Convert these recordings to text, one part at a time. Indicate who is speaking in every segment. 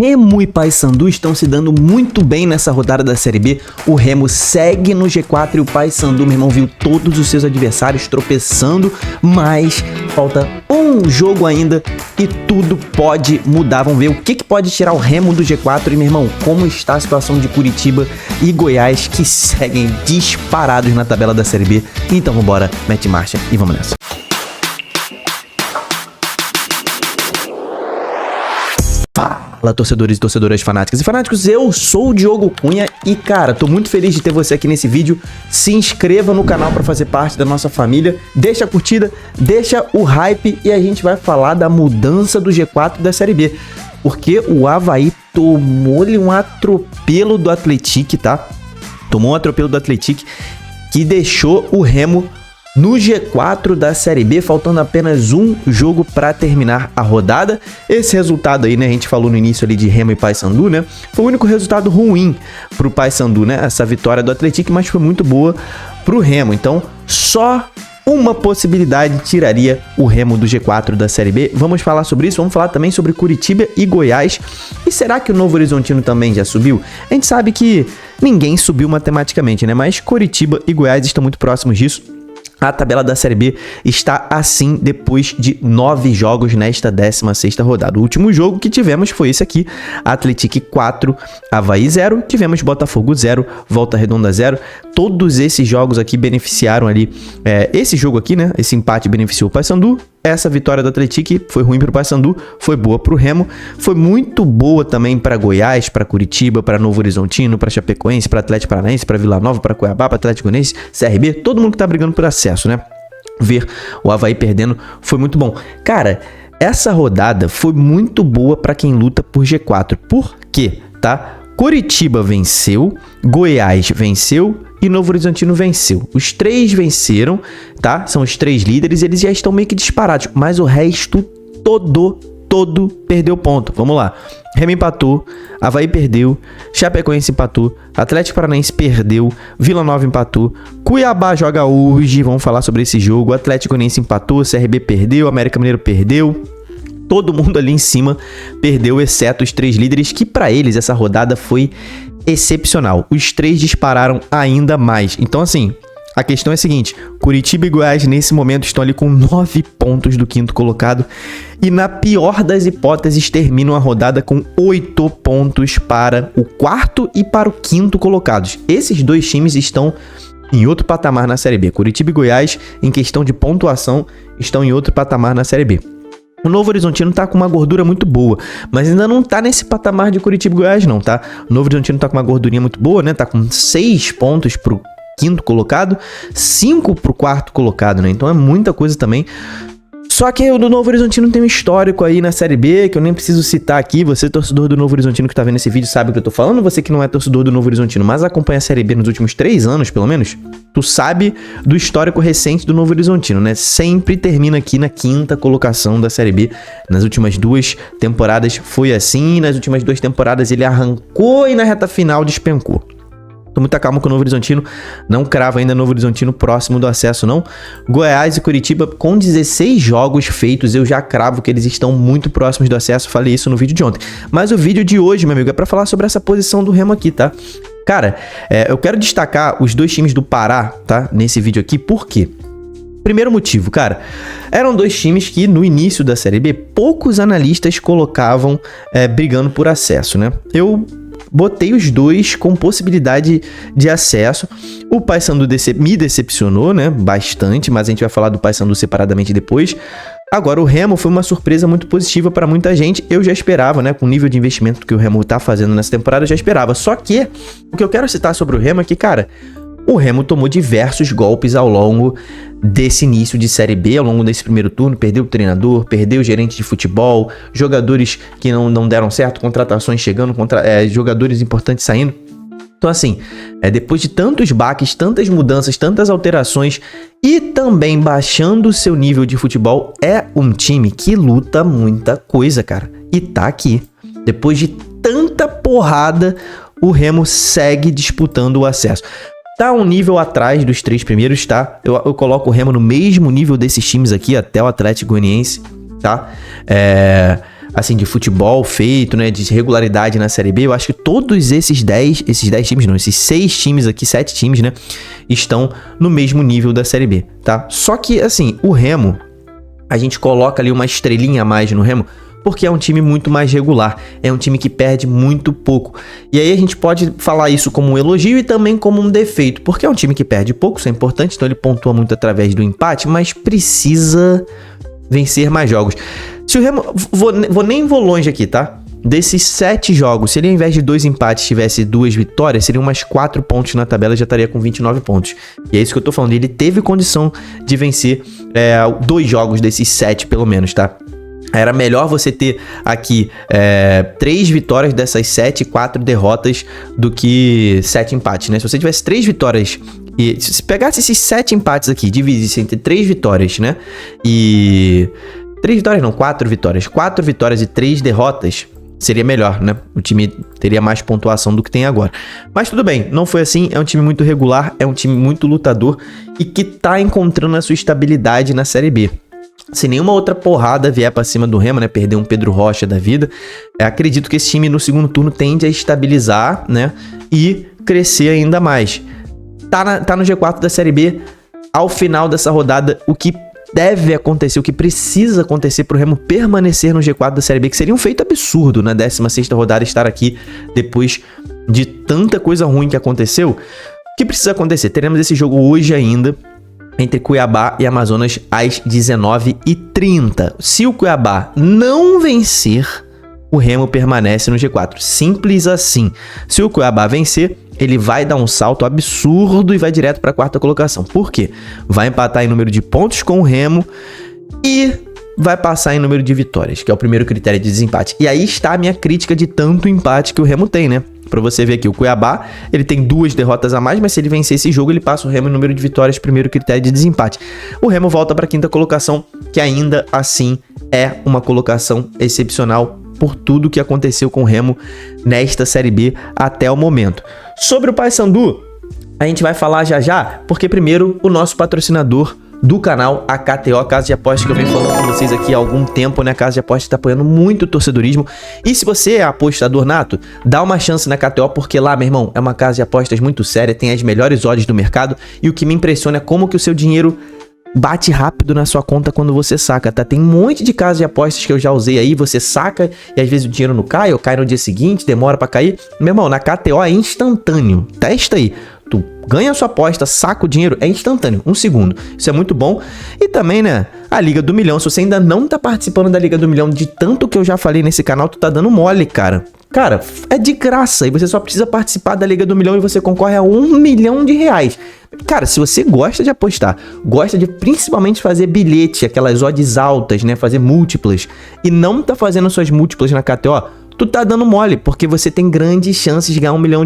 Speaker 1: Remo e Paysandu estão se dando muito bem nessa rodada da Série B. O Remo segue no G4 e o Paysandu, meu irmão, viu todos os seus adversários tropeçando, mas falta um jogo ainda e tudo pode mudar. Vamos ver o que pode tirar o Remo do G4 e, meu irmão, como está a situação de Curitiba e Goiás, que seguem disparados na tabela da Série B. Então vambora, mete marcha e vamos nessa. Fala, torcedores e torcedoras fanáticas e fanáticos, eu sou o Diogo Cunha e, cara, tô muito feliz de ter você aqui nesse vídeo. Se inscreva no canal para fazer parte da nossa família, deixa a curtida, deixa o hype e a gente vai falar da mudança do G4 da Série B, porque o Avaí tomou-lhe um atropelo do Atlético, tá? Tomou um atropelo do Atlético que deixou o Remo no G4 da Série B, faltando apenas um jogo para terminar a rodada. Esse resultado aí, né, a gente falou no início ali de Remo e Paysandu, né, foi o único resultado ruim pro Paysandu, né, essa vitória do Atlético, mas foi muito boa pro Remo. Então, só uma possibilidade tiraria o Remo do G4 da Série B. Vamos falar sobre isso, vamos falar também sobre Curitiba e Goiás. E será que o Novo Horizontino também já subiu? A gente sabe que ninguém subiu matematicamente, né, mas Curitiba e Goiás estão muito próximos disso. A tabela da Série B está assim depois de 9 jogos nesta 16ª rodada. O último jogo que tivemos foi esse aqui, Atlético 4, Avaí 0. Tivemos Botafogo 0, Volta Redonda 0. Todos esses jogos aqui beneficiaram ali, esse jogo aqui, né, esse empate beneficiou o Paysandu. Essa vitória do Atlético foi ruim para o Paysandu, foi boa para o Remo, foi muito boa também para Goiás, para Curitiba, para Novo Horizontino, para Chapecoense, para Atlético Paranaense, para Vila Nova, para Cuiabá, para Atlético Goianiense, CRB, todo mundo que tá brigando por acesso, né? Ver o Avaí perdendo foi muito bom. Cara, essa rodada foi muito boa para quem luta por G4. Por quê? Tá? Curitiba venceu, Goiás venceu e Novo Horizontino venceu. Os três venceram, tá? São os três líderes, eles já estão meio que disparados, mas o resto todo perdeu ponto. Vamos lá. Remo empatou, Avaí perdeu, Chapecoense empatou, Atlético Paranaense perdeu, Vila Nova empatou, Cuiabá joga hoje, vamos falar sobre esse jogo, Atlético Goianiense empatou, CRB perdeu, América Mineiro perdeu. Todo mundo ali em cima perdeu, exceto os três líderes, que para eles essa rodada foi excepcional. Os três dispararam ainda mais. Então, assim, a questão é a seguinte: Curitiba e Goiás nesse momento estão ali com 9 pontos do quinto colocado e, na pior das hipóteses, terminam a rodada com 8 pontos para o quarto e para o quinto colocados. Esses dois times estão em outro patamar na Série B. Curitiba e Goiás, em questão de pontuação, estão em outro patamar na Série B. O Novo Horizontino tá com uma gordura muito boa, mas ainda não tá nesse patamar de Curitiba e Goiás não, tá? O Novo Horizontino tá com uma gordurinha muito boa, né? Tá com 6 pontos pro quinto colocado, 5 pro quarto colocado, né? Então é muita coisa também. Só que o do Novo Horizontino tem um histórico aí na Série B que eu nem preciso citar aqui. Você, torcedor do Novo Horizontino que tá vendo esse vídeo, sabe o que eu tô falando. Você que não é torcedor do Novo Horizontino, mas acompanha a Série B nos últimos 3 anos, pelo menos, tu sabe do histórico recente do Novo Horizontino, né? Sempre termina aqui na quinta colocação da Série B. Nas últimas 2 temporadas foi assim, nas últimas 2 temporadas ele arrancou e na reta final despencou. Tô muito calmo com o Novo Horizontino, não cravo ainda Novo Horizontino próximo do acesso, não. Goiás e Curitiba, com 16 jogos feitos, eu já cravo que eles estão muito próximos do acesso, falei isso no vídeo de ontem. Mas o vídeo de hoje, meu amigo, é pra falar sobre essa posição do Remo aqui, tá? Cara, eu quero destacar os 2 times do Pará, tá? Nesse vídeo aqui, por quê? Primeiro motivo, cara, eram 2 times que no início da Série B, poucos analistas colocavam brigando por acesso, né? Eu botei os 2 com possibilidade de acesso. O Paysandu me decepcionou, né? Bastante, mas a gente vai falar do Paysandu separadamente depois. Agora, o Remo foi uma surpresa muito positiva para muita gente. Eu já esperava, né? Com o nível de investimento que o Remo tá fazendo nessa temporada, eu já esperava. Só que o que eu quero citar sobre o Remo é que, cara, o Remo tomou diversos golpes ao longo desse início de Série B, ao longo desse primeiro turno. Perdeu o treinador, perdeu o gerente de futebol, jogadores que não deram certo, contratações chegando, jogadores importantes saindo. Então, assim, depois de tantos baques, tantas mudanças, tantas alterações e também baixando o seu nível de futebol, é um time que luta muita coisa, cara. E tá aqui. Depois de tanta porrada, o Remo segue disputando o acesso. Tá um nível atrás dos 3 primeiros, tá? Eu coloco o Remo no mesmo nível desses times aqui, até o Atlético Goianiense, tá? assim, de futebol feito, né, de regularidade na Série B, eu acho que todos esses 10 times não, esses 6 times aqui, 7 times, né, estão no mesmo nível da Série B, tá? Só que, assim, o Remo, a gente coloca ali uma estrelinha a mais no Remo, porque é um time muito mais regular, é um time que perde muito pouco. E aí a gente pode falar isso como um elogio e também como um defeito, porque é um time que perde pouco, isso é importante, então ele pontua muito através do empate, mas precisa vencer mais jogos. Se o Remo... nem vou longe aqui, tá? Desses 7 jogos, se ele ao invés de 2 empates tivesse 2 vitórias, seriam umas 4 pontos na tabela, já estaria com 29 pontos. E é isso que eu tô falando, ele teve condição de vencer 2 jogos desses 7 pelo menos, tá? Era melhor você ter aqui 3 vitórias dessas 7 e 4 derrotas do que 7 empates, né? Se você tivesse 3 vitórias e se pegasse esses 7 empates aqui, dividisse entre 3 vitórias, né? E 3 vitórias não, 4 vitórias. 4 vitórias e 3 derrotas seria melhor, né? O time teria mais pontuação do que tem agora. Mas tudo bem, não foi assim. É um time muito regular, é um time muito lutador e que tá encontrando a sua estabilidade na Série B. Se nenhuma outra porrada vier pra cima do Remo, né? Perder um Pedro Rocha da vida, acredito que esse time no segundo turno tende a estabilizar, né? E crescer ainda mais. Tá no G4 da Série B. Ao final dessa rodada, o que deve acontecer, o que precisa acontecer pro Remo permanecer no G4 da Série B, que seria um feito absurdo na 16ª rodada estar aqui depois de tanta coisa ruim que aconteceu. O que precisa acontecer? Teremos esse jogo hoje ainda, entre Cuiabá e Amazonas, às 19h30. Se o Cuiabá não vencer, o Remo permanece no G4. Simples assim. Se o Cuiabá vencer, ele vai dar um salto absurdo e vai direto para a 4ª colocação. Por quê? Vai empatar em número de pontos com o Remo e vai passar em número de vitórias, que é o primeiro critério de desempate. E aí está a minha crítica de tanto empate que o Remo tem, né? Pra você ver aqui, o Cuiabá, ele tem 2 derrotas a mais, mas se ele vencer esse jogo, ele passa o Remo em número de vitórias, primeiro critério de desempate. O Remo volta para a 5ª colocação, que ainda assim é uma colocação excepcional por tudo que aconteceu com o Remo nesta Série B até o momento. Sobre o Paysandu, a gente vai falar já, porque primeiro o nosso patrocinador do canal, a KTO, a Casa de Apostas, que eu venho falando com vocês aqui há algum tempo, né? A Casa de Apostas está apoiando muito o torcedorismo. E se você é apostador nato, dá uma chance na KTO, porque lá, meu irmão, é uma casa de apostas muito séria, tem as melhores odds do mercado, e o que me impressiona é como que o seu dinheiro bate rápido na sua conta quando você saca, tá? Tem um monte de casas de apostas que eu já usei aí, você saca e às vezes o dinheiro não cai, ou cai no dia seguinte, demora pra cair. Meu irmão, na KTO é instantâneo. Testa aí. Tu ganha a sua aposta, saca o dinheiro, é instantâneo, 1 segundo. Isso é muito bom. E também, né, a Liga do Milhão. Se você ainda não tá participando da Liga do Milhão, de tanto que eu já falei nesse canal, tu tá dando mole, cara. Cara, é de graça e você só precisa participar da Liga do Milhão e você concorre a R$1 milhão. Cara, se você gosta de apostar, gosta de principalmente fazer bilhete, aquelas odds altas, né, fazer múltiplas, e não tá fazendo suas múltiplas na KTO, tu tá dando mole, porque você tem grandes chances de ganhar R$1 milhão.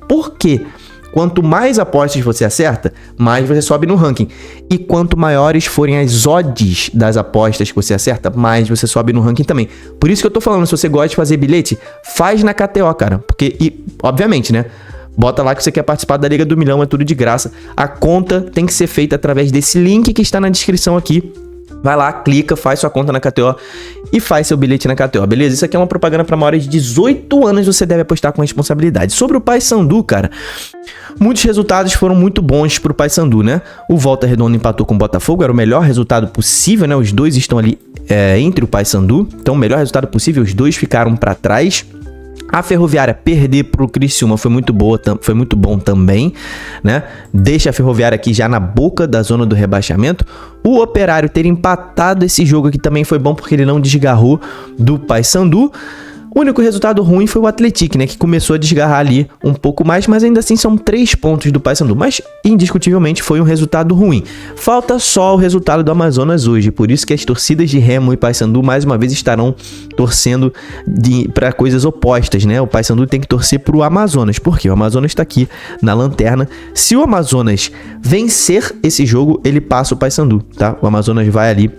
Speaker 1: Por quê? Quanto mais apostas você acerta, mais você sobe no ranking. E quanto maiores forem as odds das apostas que você acerta, mais você sobe no ranking também. Por isso que eu tô falando, se você gosta de fazer bilhete, faz na KTO, cara. Porque, e, obviamente, né? Bota lá que você quer participar da Liga do Milhão, é tudo de graça. A conta tem que ser feita através desse link que está na descrição aqui. Vai lá, clica, faz sua conta na KTO e faz seu bilhete na KTO, beleza? Isso aqui é uma propaganda para maiores de 18 anos, você deve apostar com responsabilidade. Sobre o Paysandu, cara, muitos resultados foram muito bons pro Paysandu, né? O Volta Redonda empatou com o Botafogo, era o melhor resultado possível, né? Os dois estão ali entre o Paysandu, então o melhor resultado possível, os dois ficaram para trás. A Ferroviária perder pro Criciúma foi muito bom também, né? Deixa a Ferroviária aqui já na boca da zona do rebaixamento. O Operário ter empatado esse jogo aqui também foi bom porque ele não desgarrou do Paysandu. O único resultado ruim foi o Atlético, né, que começou a desgarrar ali um pouco mais, mas ainda assim são 3 pontos do Paysandu, mas indiscutivelmente foi um resultado ruim. Falta só o resultado do Amazonas hoje, por isso que as torcidas de Remo e Paysandu mais uma vez estarão torcendo para coisas opostas, né? O Paysandu tem que torcer pro Amazonas, porque o Amazonas está aqui na lanterna. Se o Amazonas vencer esse jogo, ele passa o Paysandu, tá? O Amazonas vai ali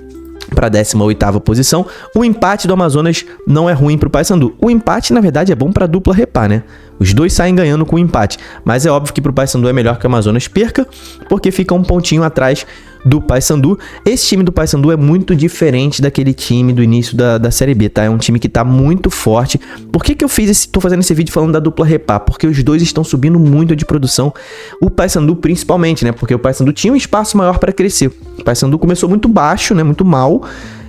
Speaker 1: para a 18ª posição. O empate do Amazonas não é ruim para o Paysandu. O empate, na verdade, é bom para a dupla Repá, né? Os dois saem ganhando com o empate. Mas é óbvio que para o Paysandu é melhor que o Amazonas perca, porque fica um pontinho atrás do Paysandu. Esse time do Paysandu é muito diferente daquele time do início da Série B, tá? É um time que tá muito forte. Por que eu tô fazendo esse vídeo falando da dupla Repá? Porque os dois estão subindo muito de produção. O Paysandu principalmente, né? Porque o Paysandu tinha um espaço maior para crescer. O Paysandu começou muito baixo, né? Muito mal.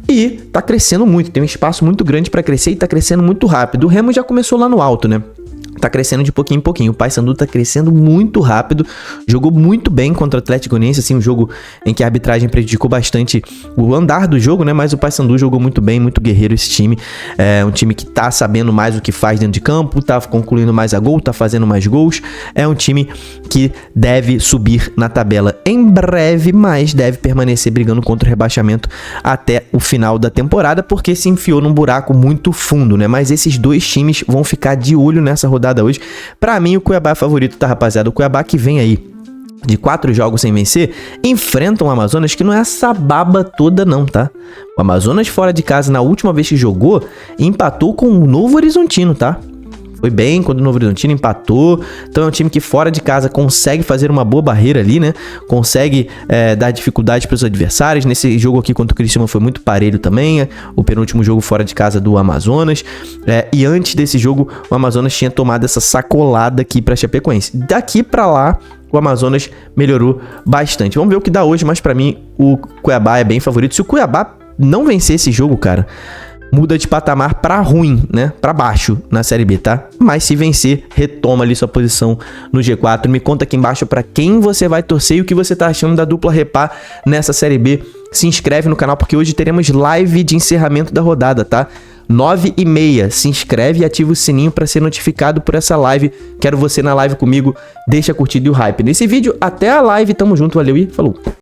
Speaker 1: E tá crescendo muito, tem um espaço muito grande para crescer e tá crescendo muito rápido. O Remo já começou lá no alto, né? Tá crescendo de pouquinho em pouquinho. O Paysandu tá crescendo muito rápido. Jogou muito bem contra o Atlético Goianiense, assim, um jogo em que a arbitragem prejudicou bastante o andar do jogo, né? Mas o Paysandu jogou muito bem, muito guerreiro esse time. É um time que tá sabendo mais o que faz dentro de campo, tá concluindo mais a gol, tá fazendo mais gols. É um time que deve subir na tabela em breve, mas deve permanecer brigando contra o rebaixamento até o final da temporada, porque se enfiou num buraco muito fundo, né? Mas esses dois times vão ficar de olho nessa rodada hoje. Pra mim, o Cuiabá é favorito, tá, rapaziada? O Cuiabá que vem aí de 4 jogos sem vencer, enfrenta um Amazonas que não é essa baba toda não, tá? O Amazonas fora de casa, na última vez que jogou, empatou com o Novo Horizontino, tá? Foi bem quando o Novo Horizontino empatou. Então é um time que fora de casa consegue fazer uma boa barreira ali, né? Consegue dar dificuldade para os adversários. Nesse jogo aqui contra o Criciúma foi muito parelho também. O penúltimo jogo fora de casa do Amazonas. E antes desse jogo, o Amazonas tinha tomado essa sacolada aqui para Chapecoense. Daqui para lá, o Amazonas melhorou bastante. Vamos ver o que dá hoje, mas para mim o Cuiabá é bem favorito. Se o Cuiabá não vencer esse jogo, cara, muda de patamar pra ruim, né? Pra baixo na Série B, tá? Mas se vencer, retoma ali sua posição no G4. Me conta aqui embaixo pra quem você vai torcer e o que você tá achando da dupla Repá nessa Série B. Se inscreve no canal porque hoje teremos live de encerramento da rodada, tá? 9h30. Se inscreve e ativa o sininho pra ser notificado por essa live. Quero você na live comigo. Deixa a curtida e o hype nesse vídeo. Até a live. Tamo junto. Valeu e falou.